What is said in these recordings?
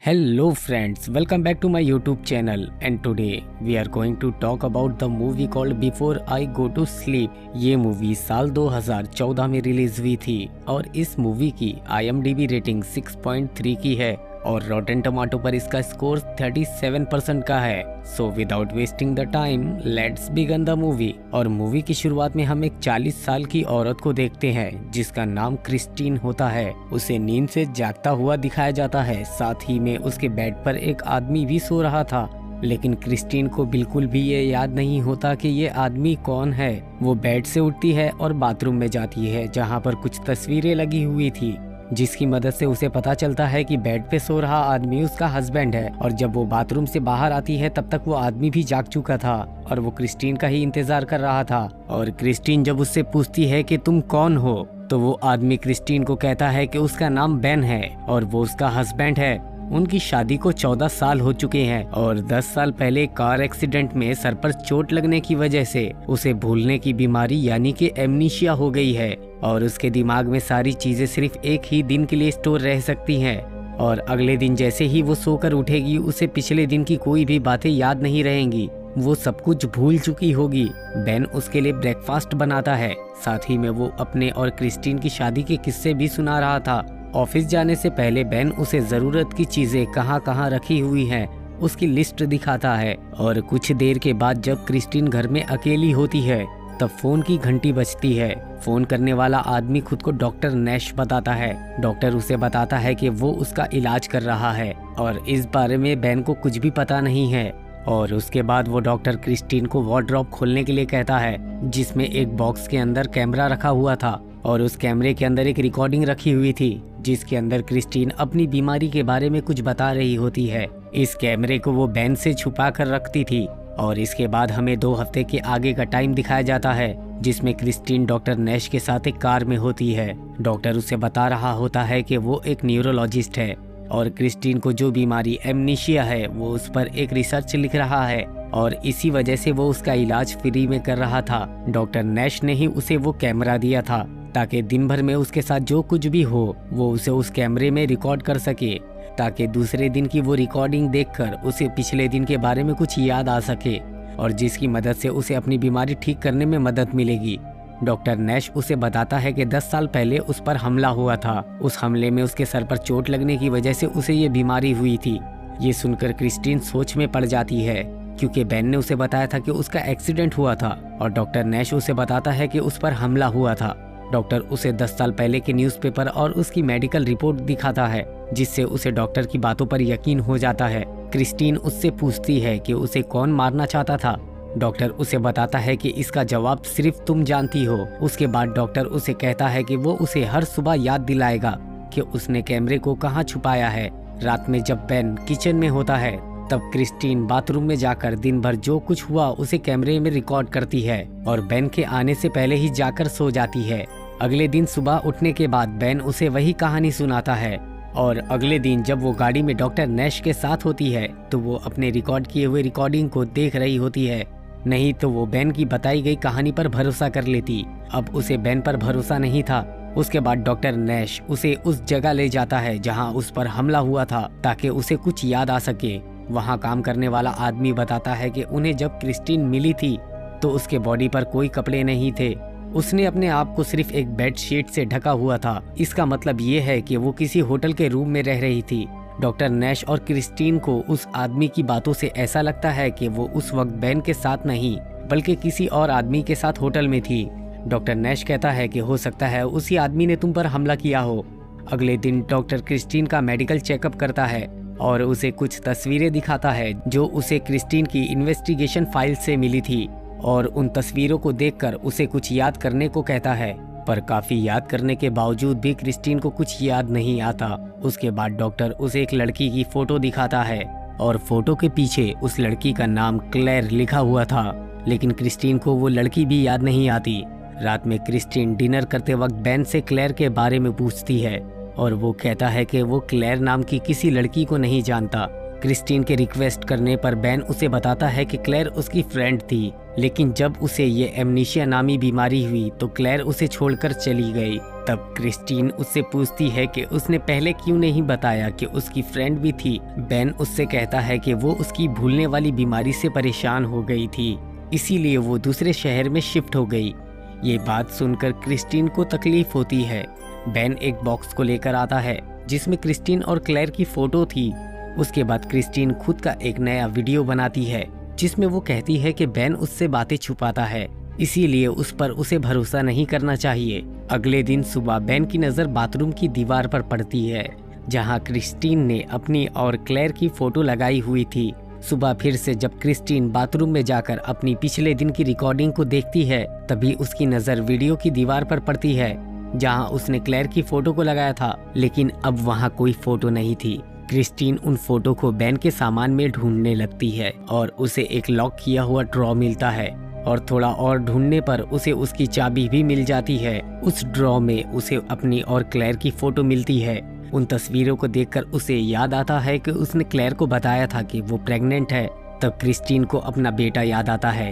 Hello friends, welcome back to my YouTube channel and today we are going to talk about the movie called Before I Go to Sleep। ये movie साल 2014 में release हुई थी और इस movie की IMDb rating 6.3 की है और रॉटेन टमाटो पर इसका स्कोर 37% का है। So without wasting the time let's begin the movie. और मूवी की शुरुआत में हम एक 40 साल की औरत को देखते हैं जिसका नाम क्रिस्टीन होता है। उसे नींद से जागता हुआ दिखाया जाता है, साथ ही में उसके बेड पर एक आदमी भी सो रहा था, लेकिन क्रिस्टीन को बिल्कुल भी ये याद नहीं होता कि ये आदमी कौन है। वो बेड से उठती है और बाथरूम में जाती है जहाँ पर कुछ तस्वीरें लगी हुई थी, जिसकी मदद से उसे पता चलता है कि बेड पे सो रहा आदमी उसका हस्बैंड है। और जब वो बाथरूम से बाहर आती है तब तक वो आदमी भी जाग चुका था और वो क्रिस्टीन का ही इंतजार कर रहा था। और क्रिस्टीन जब उससे पूछती है कि तुम कौन हो, तो वो आदमी क्रिस्टीन को कहता है कि उसका नाम बेन है और वो उसका हस्बैंड है। उनकी शादी को 14 साल हो चुके हैं और 10 साल पहले कार एक्सीडेंट में सर पर चोट लगने की वजह से उसे भूलने की बीमारी यानी कि एमनीशिया हो गई है और उसके दिमाग में सारी चीजें सिर्फ एक ही दिन के लिए स्टोर रह सकती हैं। और अगले दिन जैसे ही वो सोकर उठेगी उसे पिछले दिन की कोई भी बातें याद नहीं रहेंगी, वो सब कुछ भूल चुकी होगी। बेन उसके लिए ब्रेकफास्ट बनाता है, साथ ही में वो अपने और क्रिस्टीन की शादी के किस्से भी सुना रहा था। ऑफिस जाने से पहले बेन उसे जरूरत की चीजें कहाँ कहाँ रखी हुई हैं उसकी लिस्ट दिखाता है। और कुछ देर के बाद जब क्रिस्टीन घर में अकेली होती है तब फोन की घंटी बजती है। फोन करने वाला आदमी खुद को डॉक्टर नैश बताता है। डॉक्टर उसे बताता है कि वो उसका इलाज कर रहा है और इस बारे में बेन को कुछ भी पता नहीं है। और उसके बाद वो डॉक्टर क्रिस्टीन को वार्डरोब खोलने के लिए कहता है, जिसमें एक बॉक्स के अंदर कैमरा रखा हुआ था और उस कैमरे के अंदर एक रिकॉर्डिंग रखी हुई थी जिसके अंदर क्रिस्टीन अपनी बीमारी के बारे में कुछ बता रही होती है। इस कैमरे को वो बेन से छुपा कर रखती थी। और इसके बाद हमें 2 हफ्ते के आगे का टाइम दिखाया जाता है जिसमें क्रिस्टीन डॉक्टर नैश के साथ एक कार में होती है। डॉक्टर उसे बता रहा होता है कि वो एक न्यूरोलॉजिस्ट है और क्रिस्टीन को जो बीमारी एमनीशिया है वो उस पर एक रिसर्च लिख रहा है और इसी वजह से वो उसका इलाज फ्री में कर रहा था। डॉक्टर नैश ने ही उसे वो कैमरा दिया था ताकि दिन भर में उसके साथ जो कुछ भी हो वो उसे उस कैमरे में रिकॉर्ड कर सके, ताकि दूसरे दिन की वो रिकॉर्डिंग देखकर उसे पिछले दिन के बारे में कुछ याद आ सके और जिसकी मदद से उसे अपनी बीमारी ठीक करने में मदद मिलेगी। डॉक्टर नैश उसे बताता है कि 10 साल पहले उस पर हमला हुआ था। उस हमले में उसके सर पर चोट लगने की वजह से उसे ये बीमारी हुई थी। ये सुनकर क्रिस्टीन सोच में पड़ जाती है क्योंकि बेन ने उसे बताया था कि उसका एक्सीडेंट हुआ था और डॉक्टर नैश उसे बताता है कि उस पर हमला हुआ था। डॉक्टर उसे 10 साल पहले के न्यूज़पेपर और उसकी मेडिकल रिपोर्ट दिखाता है जिससे उसे डॉक्टर की बातों पर यकीन हो जाता है। क्रिस्टीन उससे पूछती है कि उसे कौन मारना चाहता था। डॉक्टर उसे बताता है कि इसका जवाब सिर्फ तुम जानती हो। उसके बाद डॉक्टर उसे कहता है कि वो उसे हर सुबह याद दिलाएगा कि उसने कैमरे को कहाँ छुपाया है। रात में जब बेन किचन में होता है तब क्रिस्टीन बाथरूम में जाकर दिन भर जो कुछ हुआ उसे कैमरे में रिकॉर्ड करती है और बेन के आने से पहले ही जाकर सो जाती है। अगले दिन सुबह उठने के बाद बेन उसे वही कहानी सुनाता है और अगले दिन जब वो गाड़ी में डॉक्टर नैश के साथ होती है तो वो अपने रिकॉर्ड किए हुए रिकॉर्डिंग को देख रही होती है, नहीं तो वो बेन की बताई गई कहानी पर भरोसा कर लेती। अब उसे बेन पर भरोसा नहीं था। उसके बाद डॉक्टर नैश उसे उस जगह ले जाता है जहाँ उस पर हमला हुआ था ताकि उसे कुछ याद आ सके। वहाँ काम करने वाला आदमी बताता है कि उन्हें जब क्रिस्टीन मिली थी तो उसके बॉडी पर कोई कपड़े नहीं थे, उसने अपने आप को सिर्फ एक बेडशीट से ढका हुआ था। इसका मतलब ये है कि वो किसी होटल के रूम में रह रही थी। डॉक्टर नैश और क्रिस्टीन को उस आदमी की बातों से ऐसा लगता है कि वो उस वक्त बेन के साथ नहीं बल्कि किसी और आदमी के साथ होटल में थी। डॉक्टर नैश कहता है कि हो सकता है उसी आदमी ने तुम पर हमला किया हो। अगले दिन डॉक्टर क्रिस्टीन का मेडिकल चेकअप करता है और उसे कुछ तस्वीरें दिखाता है जो उसे क्रिस्टीन की इन्वेस्टिगेशन फाइल से मिली थी और उन तस्वीरों को देखकर उसे कुछ याद करने को कहता है, पर काफी याद करने के बावजूद भी क्रिस्टीन को कुछ याद नहीं आता। उसके बाद डॉक्टर उसे एक लड़की की फोटो दिखाता है और फोटो के पीछे उस लड़की का नाम क्लेर लिखा हुआ था, लेकिन क्रिस्टीन को वो लड़की भी याद नहीं आती। रात में क्रिस्टीन डिनर करते वक्त बेन से क्लेर के बारे में पूछती है और वो कहता है कि वो क्लेर नाम की किसी लड़की को नहीं जानता। क्रिस्टीन के रिक्वेस्ट करने पर बेन उसे बताता है कि क्लेयर उसकी फ्रेंड थी, लेकिन जब उसे ये एमनीशिया नामी बीमारी हुई तो क्लेयर उसे छोड़कर चली गई। तब क्रिस्टीन उससे पूछती है कि उसने पहले क्यों नहीं बताया कि उसकी फ्रेंड भी थी। बेन उससे कहता है कि वो उसकी भूलने वाली बीमारी से परेशान हो गई थी, इसीलिए वो दूसरे शहर में शिफ्ट हो गई। ये बात सुनकर क्रिस्टीन को तकलीफ होती है। बेन एक बॉक्स को लेकर आता है जिसमें क्रिस्टीन और क्लेयर की फोटो थी। उसके बाद क्रिस्टीन खुद का एक नया वीडियो बनाती है जिसमें वो कहती है कि बेन उससे बातें छुपाता है, इसीलिए उस पर उसे भरोसा नहीं करना चाहिए। अगले दिन सुबह बेन की नज़र बाथरूम की दीवार पर पड़ती है जहां क्रिस्टीन ने अपनी और क्लेयर की फोटो लगाई हुई थी। सुबह फिर से जब क्रिस्टीन बाथरूम में जाकर अपनी पिछले दिन की रिकॉर्डिंग को देखती है, तभी उसकी नज़र वीडियो की दीवार पर पड़ती है जहां उसने क्लेयर की फोटो को लगाया था, लेकिन अब वहां कोई फोटो नहीं थी। क्रिस्टीन उन फोटो को बेन के सामान में ढूंढने लगती है और उसे एक लॉक किया हुआ ड्रॉ मिलता है और थोड़ा और ढूंढने पर उसे उसकी चाबी भी मिल जाती है। उस ड्रॉ में उसे अपनी और क्लेयर की फोटो मिलती है। उन तस्वीरों को देखकर उसे याद आता है कि उसने क्लेयर को बताया था कि वो प्रेग्नेंट है। तब क्रिस्टीन को अपना बेटा याद आता है।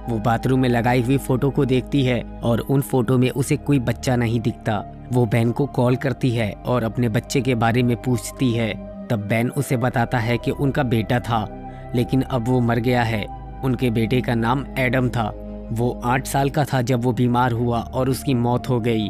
वो बाथरूम में लगाई हुई फोटो को देखती है और उन फोटो में उसे कोई बच्चा नहीं दिखता। वो बेन को कॉल करती है और अपने बच्चे के बारे में पूछती है। तब बेन उसे बताता है कि उनका बेटा था, लेकिन अब वो मर गया है। उनके बेटे का नाम एडम था। वो 8 साल का था जब वो बीमार हुआ और उसकी मौत हो गई।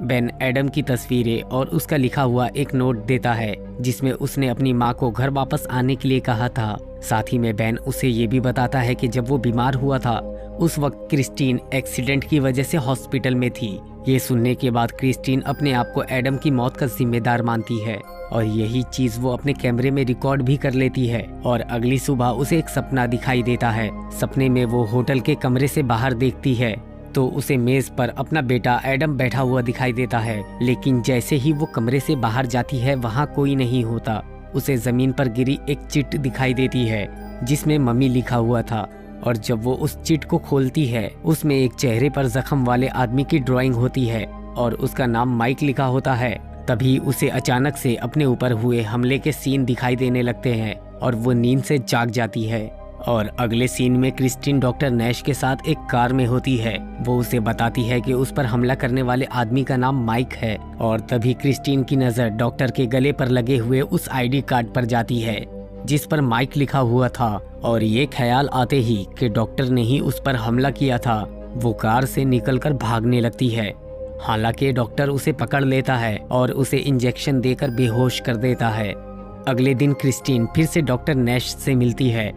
बेन एडम की तस्वीरें और उसका लिखा हुआ एक नोट देता है जिसमें उसने अपनी माँ को घर वापस आने के लिए कहा था। साथ ही में बेन उसे ये भी बताता है कि जब वो बीमार हुआ था उस वक्त क्रिस्टीन एक्सीडेंट की वजह से हॉस्पिटल में थी। ये सुनने के बाद क्रिस्टीन अपने आप को एडम की मौत का जिम्मेदार मानती है और यही चीज वो अपने कैमरे में रिकॉर्ड भी कर लेती है। और अगली सुबह उसे एक सपना दिखाई देता है। सपने में वो होटल के कमरे से बाहर देखती है तो उसे मेज पर अपना बेटा एडम बैठा हुआ दिखाई देता है, लेकिन जैसे ही वो कमरे से बाहर जाती है वहाँ कोई नहीं होता। उसे जमीन पर गिरी एक चिट दिखाई देती है जिसमें मम्मी लिखा हुआ था और जब वो उस चिट को खोलती है उसमें एक चेहरे पर जख्म वाले आदमी की ड्राइंग होती है और उसका नाम माइक लिखा होता है। तभी उसे अचानक से अपने ऊपर हुए हमले के सीन दिखाई देने लगते हैं और वो नींद से जाग जाती है। और अगले सीन में क्रिस्टीन डॉक्टर नैश के साथ एक कार में होती है। वो उसे बताती है कि उस पर हमला करने वाले आदमी का नाम माइक है और तभी क्रिस्टीन की नज़र डॉक्टर के गले पर लगे हुए उस आईडी कार्ड पर जाती है जिस पर माइक लिखा हुआ था और ये ख्याल आते ही कि डॉक्टर ने ही उस पर हमला किया था, वो कार से निकलकर भागने लगती है। हालांकि डॉक्टर उसे पकड़ लेता है और उसे इंजेक्शन देकर बेहोश कर देता है। अगले दिन क्रिस्टीन फिर से डॉक्टर नैश से मिलती है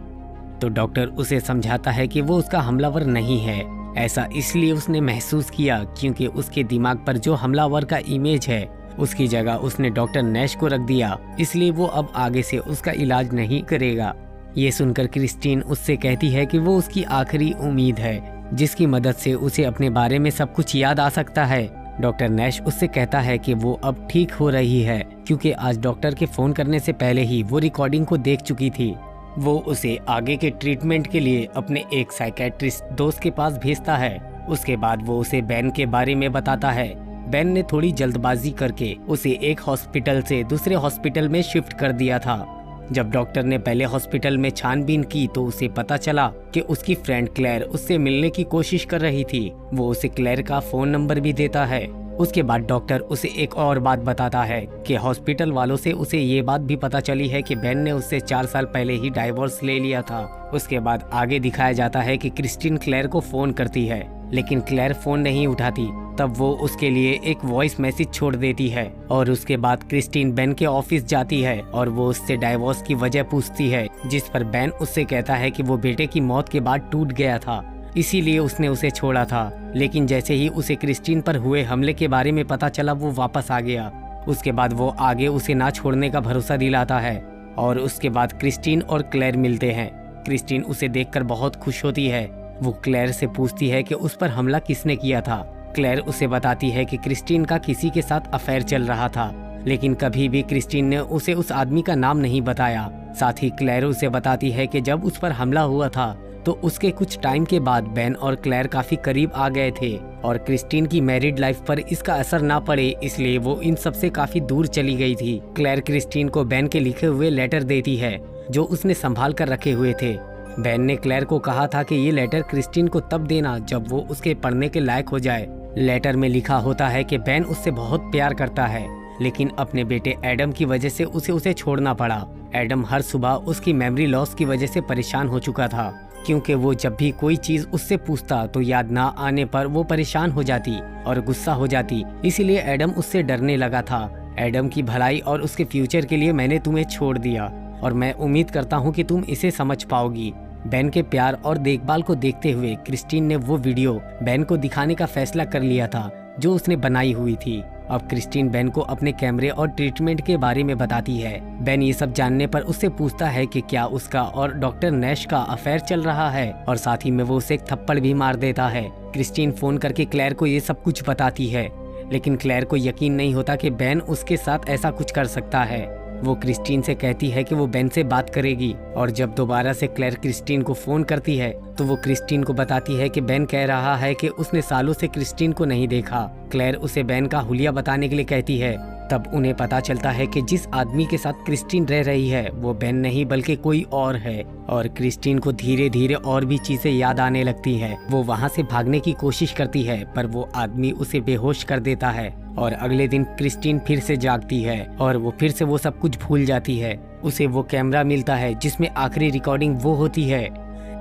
तो डॉक्टर उसे समझाता है कि वो उसका हमलावर नहीं है। ऐसा इसलिए उसने महसूस किया क्योंकि उसके दिमाग पर जो हमलावर का इमेज है उसकी जगह उसने डॉक्टर नैश को रख दिया, इसलिए वो अब आगे से उसका इलाज नहीं करेगा। ये सुनकर क्रिस्टीन उससे कहती है कि वो उसकी आखिरी उम्मीद है जिसकी मदद से उसे अपने बारे में सब कुछ याद आ सकता है। डॉक्टर नैश उससे कहता है कि वो अब ठीक हो रही है क्योंकि आज डॉक्टर के फोन करने से पहले ही वो रिकॉर्डिंग को देख चुकी थी। वो उसे आगे के ट्रीटमेंट के लिए अपने एक साइकेट्रिस्ट दोस्त के पास भेजता है। उसके बाद वो उसे बेन के बारे में बताता है। बेन ने थोड़ी जल्दबाजी करके उसे एक हॉस्पिटल से दूसरे हॉस्पिटल में शिफ्ट कर दिया था। जब डॉक्टर ने पहले हॉस्पिटल में छानबीन की तो उसे पता चला कि उसकी फ्रेंड क्लेयर उससे मिलने की कोशिश कर रही थी। वो उसे क्लेयर का फोन नंबर भी देता है। उसके बाद डॉक्टर उसे एक और बात बताता है कि हॉस्पिटल वालों से उसे ये बात भी पता चली है कि बेन ने उससे 4 साल पहले ही डाइवोर्स ले लिया था। उसके बाद आगे दिखाया जाता है कि क्रिस्टीन क्लेयर को फोन करती है लेकिन क्लेयर फोन नहीं उठाती। तब वो उसके लिए एक वॉइस मैसेज छोड़ देती है और उसके बाद क्रिस्टीन बेन के ऑफिस जाती है और वो उससे डाइवोर्स की वजह पूछती है, जिस पर बेन उससे कहता है कि वो बेटे की मौत के बाद टूट गया था, इसीलिए उसने उसे छोड़ा था। लेकिन जैसे ही उसे क्रिस्टीन पर हुए हमले के बारे में पता चला वो वापस आ गया। उसके बाद वो आगे उसे ना छोड़ने का भरोसा दिलाता है और उसके बाद क्रिस्टीन और क्लेयर मिलते हैं। क्रिस्टीन उसे देखकर बहुत खुश होती है। वो क्लेयर से पूछती है कि उस पर हमला किसने किया था। क्लेयर उसे बताती है कि क्रिस्टीन का किसी के साथ अफेयर चल रहा था, लेकिन कभी भी क्रिस्टीन ने उसे उस आदमी का नाम नहीं बताया। साथ ही क्लेयर उसे बताती है कि जब उस पर हमला हुआ था तो उसके कुछ टाइम के बाद बेन और क्लेयर काफी करीब आ गए थे और क्रिस्टीन की मैरिड लाइफ पर इसका असर ना पड़े इसलिए वो इन सब से काफी दूर चली गई थी। क्लेयर क्रिस्टीन को बेन के लिखे हुए लेटर देती है जो उसने संभाल कर रखे हुए थे। बेन ने क्लेयर को कहा था कि ये लेटर क्रिस्टीन को तब देना जब वो उसके पढ़ने के लायक हो जाए। लेटर में लिखा होता है कि बेन उससे बहुत प्यार करता है, लेकिन अपने बेटे एडम की वजह से उसे छोड़ना पड़ा। एडम हर सुबह उसकी मेमोरी लॉस की वजह से परेशान हो चुका था, क्योंकि वो जब भी कोई चीज उससे पूछता तो याद ना आने पर वो परेशान हो जाती और गुस्सा हो जाती। इसीलिए एडम उससे डरने लगा था। एडम की भलाई और उसके फ्यूचर के लिए मैंने तुम्हें छोड़ दिया और मैं उम्मीद करता हूँ कि तुम इसे समझ पाओगी। बेन के प्यार और देखभाल को देखते हुए क्रिस्टीन ने वो वीडियो बेन को दिखाने का फैसला कर लिया था जो उसने बनाई हुई थी। अब क्रिस्टीन बेन को अपने कैमरे और ट्रीटमेंट के बारे में बताती है। बेन ये सब जानने पर उससे पूछता है कि क्या उसका और डॉक्टर नैश का अफेयर चल रहा है, और साथ ही में वो उसे एक थप्पड़ भी मार देता है। क्रिस्टीन फोन करके क्लेयर को ये सब कुछ बताती है, लेकिन क्लेयर को यकीन नहीं होता कि बेन उसके साथ ऐसा कुछ कर सकता है। वो क्रिस्टीन से कहती है कि वो बेन से बात करेगी, और जब दोबारा से क्लेयर क्रिस्टीन को फोन करती है तो वो क्रिस्टीन को बताती है कि बेन कह रहा है कि उसने सालों से क्रिस्टीन को नहीं देखा। क्लेयर उसे बेन का हुलिया बताने के लिए कहती है। तब उन्हें पता चलता है कि जिस आदमी के साथ क्रिस्टीन रह रही है वो बेन नहीं बल्कि कोई और है, और क्रिस्टीन को धीरे धीरे और भी चीजें याद आने लगती है। वो वहाँ से भागने की कोशिश करती है पर वो आदमी उसे बेहोश कर देता है, और अगले दिन क्रिस्टीन फिर से जागती है और वो फिर से वो सब कुछ भूल जाती है। उसे वो कैमरा मिलता है जिसमें आखिरी रिकॉर्डिंग वो होती है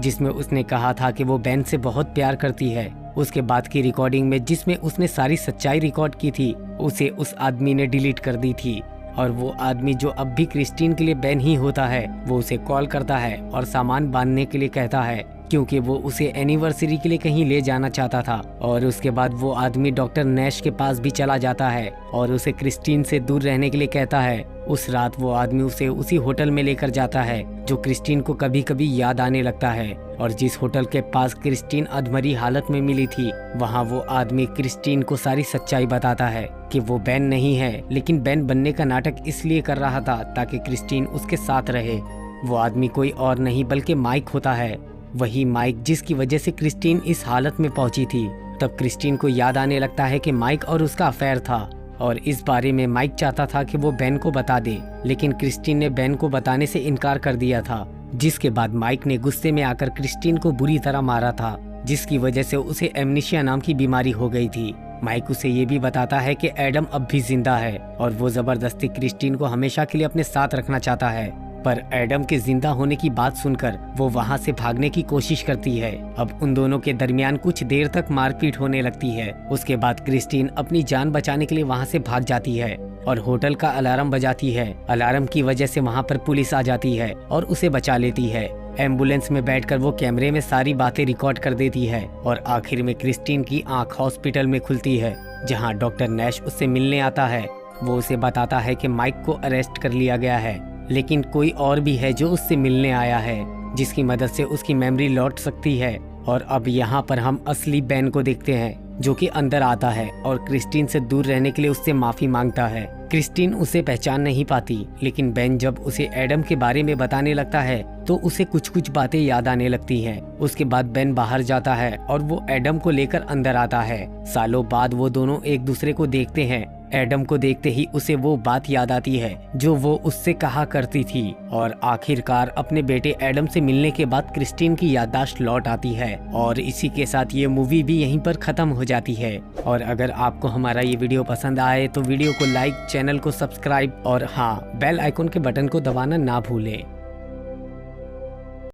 जिसमें उसने कहा था कि वो बेन से बहुत प्यार करती है। उसके बाद की रिकॉर्डिंग में जिसमें उसने सारी सच्चाई रिकॉर्ड की थी उसे उस आदमी ने डिलीट कर दी थी, और वो आदमी जो अब भी क्रिस्टीन के लिए बेन ही होता है वो उसे कॉल करता है और सामान बांधने के लिए कहता है, क्योंकि वो उसे एनिवर्सरी के लिए कहीं ले जाना चाहता था। और उसके बाद वो आदमी डॉक्टर नैश के पास भी चला जाता है और उसे क्रिस्टीन से दूर रहने के लिए कहता है। उस रात वो आदमी उसे उसी होटल में लेकर जाता है जो क्रिस्टीन को कभी कभी याद आने लगता है, और जिस होटल के पास क्रिस्टीन अधमरी हालत में मिली थी वहाँ वो आदमी क्रिस्टीन को सारी सच्चाई बताता है कि वो बेन नहीं है, लेकिन बेन बनने का नाटक इसलिए कर रहा था ताकि क्रिस्टीन उसके साथ रहे। वो आदमी कोई और नहीं बल्कि माइक होता है, वही माइक जिसकी वजह से क्रिस्टीन इस हालत में पहुंची थी। तब क्रिस्टीन को याद आने लगता है कि माइक और उसका अफेयर था, और इस बारे में माइक चाहता था कि वो बेन को बता दे, लेकिन क्रिस्टीन ने बेन को बताने से इनकार कर दिया था। जिसके बाद माइक ने गुस्से में आकर क्रिस्टीन को बुरी तरह मारा था, जिसकी वजह से उसे एमनीशिया नाम की बीमारी हो गई थी। माइक उसे ये भी बताता है कि एडम अब भी जिंदा है और वो जबरदस्ती क्रिस्टीन को हमेशा के लिए अपने साथ रखना चाहता है, पर एडम के जिंदा होने की बात सुनकर वो वहाँ से भागने की कोशिश करती है। अब उन दोनों के दरमियान कुछ देर तक मारपीट होने लगती है। उसके बाद क्रिस्टीन अपनी जान बचाने के लिए वहाँ से भाग जाती है और होटल का अलार्म बजाती है। अलार्म की वजह से वहाँ पर पुलिस आ जाती है और उसे बचा लेती है। एम्बुलेंस में बैठकर वो कैमरे में सारी बातें रिकॉर्ड कर देती है, और आखिर में क्रिस्टीन की आंख हॉस्पिटल में खुलती है जहाँ डॉक्टर नैश उससे मिलने आता है। वो उसे बताता है कि माइक को अरेस्ट कर लिया गया है, लेकिन कोई और भी है जो उससे मिलने आया है जिसकी मदद से उसकी मेमोरी लौट सकती है। और अब यहाँ पर हम असली बेन को देखते हैं जो कि अंदर आता है और क्रिस्टीन से दूर रहने के लिए उससे माफी मांगता है। क्रिस्टीन उसे पहचान नहीं पाती, लेकिन बेन जब उसे एडम के बारे में बताने लगता है तो उसे कुछ कुछ बातें याद आने लगती हैं। उसके बाद बेन बाहर जाता है और वो एडम को लेकर अंदर आता है। सालों बाद वो दोनों एक दूसरे को देखते हैं। एडम को देखते ही उसे वो बात याद आती है जो वो उससे कहा करती थी, और आखिरकार अपने बेटे एडम से मिलने के बाद क्रिस्टीन की याददाश्त लौट आती है। और इसी के साथ ये मूवी भी यहीं पर खत्म हो जाती है। और अगर आपको हमारा ये वीडियो पसंद आए तो वीडियो को लाइक, चैनल को सब्सक्राइब और हाँ, बेल आइकन के बटन को दबाना ना भूलें।